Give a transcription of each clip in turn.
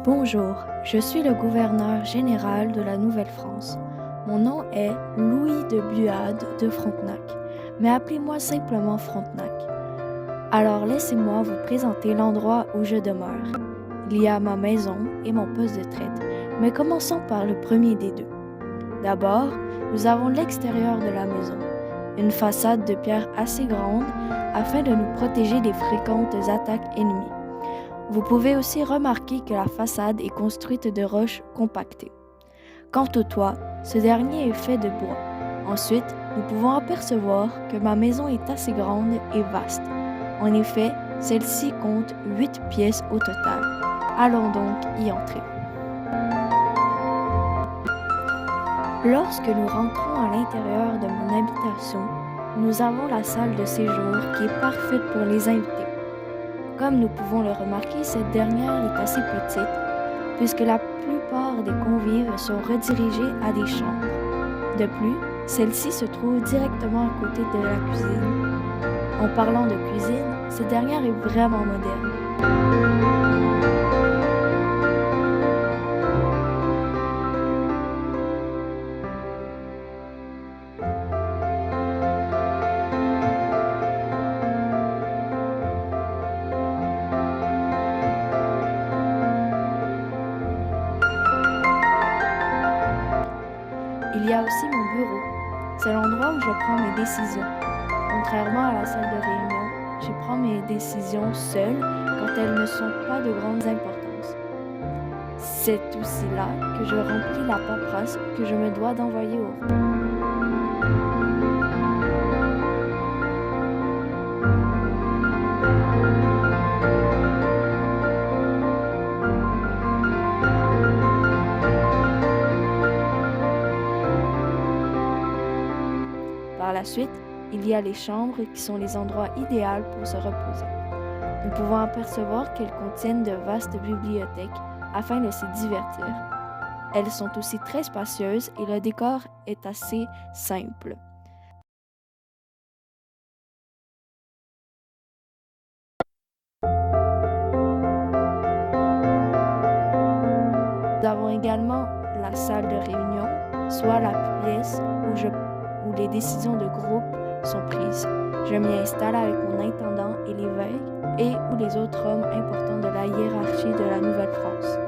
Bonjour, je suis le gouverneur général de la Nouvelle-France. Mon nom est Louis de Buade de Frontenac, mais appelez-moi simplement Frontenac. Alors laissez-moi vous présenter l'endroit où je demeure. Il y a ma maison et mon poste de traite, mais commençons par le premier des deux. D'abord, nous avons l'extérieur de la maison, une façade de pierre assez grande afin de nous protéger des fréquentes attaques ennemies. Vous pouvez aussi remarquer que la façade est construite de roches compactées. Quant au toit, ce dernier est fait de bois. Ensuite, nous pouvons apercevoir que ma maison est assez grande et vaste. En effet, celle-ci compte 8 pièces au total. Allons donc y entrer. Lorsque nous rentrons à l'intérieur de mon habitation, nous avons la salle de séjour qui est parfaite pour les invités. Comme nous pouvons le remarquer, cette dernière est assez petite, puisque la plupart des convives sont redirigés à des chambres. De plus, celle-ci se trouve directement à côté de la cuisine. En parlant de cuisine, cette dernière est vraiment moderne. Il y a aussi mon bureau. C'est l'endroit où je prends mes décisions. Contrairement à la salle de réunion, je prends mes décisions seule quand elles ne sont pas de grande importance. C'est aussi là que je remplis la paperasse que je me dois d'envoyer au roi. Par la suite, il y a les chambres qui sont les endroits idéaux pour se reposer. Nous pouvons apercevoir qu'elles contiennent de vastes bibliothèques afin de se divertir. Elles sont aussi très spacieuses et le décor est assez simple. Nous avons également la salle de réunion, soit la pièce où les décisions de groupe sont prises. Je m'y installe avec mon intendant et l'évêque et ou les autres hommes importants de la hiérarchie de la Nouvelle-France.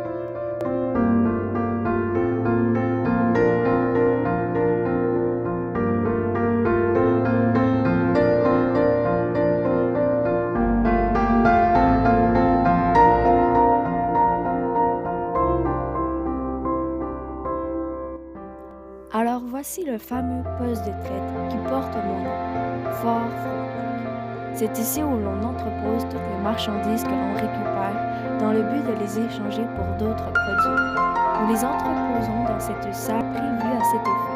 Alors voici le fameux poste de traite qui porte mon nom, Fort Frontenac. C'est ici où l'on entrepose toutes les marchandises que l'on récupère dans le but de les échanger pour d'autres produits. Nous les entreposons dans cette salle prévue à cet effet.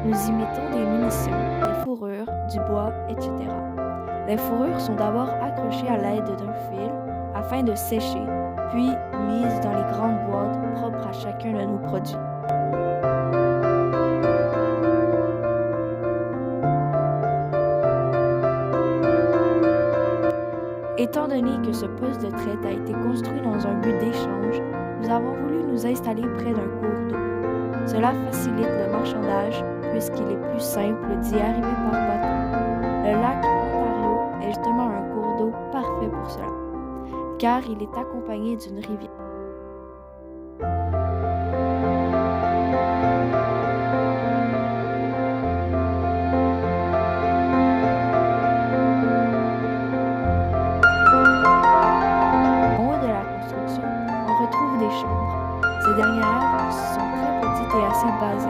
Nous y mettons des munitions, des fourrures, du bois, etc. Les fourrures sont d'abord accrochées à l'aide d'un fil afin de sécher, puis mises dans les grandes boîtes propres à chacun de nos produits. Étant donné que ce poste de traite a été construit dans un but d'échange, nous avons voulu nous installer près d'un cours d'eau. Cela facilite le marchandage puisqu'il est plus simple d'y arriver par bateau. Le lac Ontario est justement un cours d'eau parfait pour cela, car il est accompagné d'une rivière. En haut de la construction, on retrouve des chambres. Ces dernières sont très petites et assez basiques.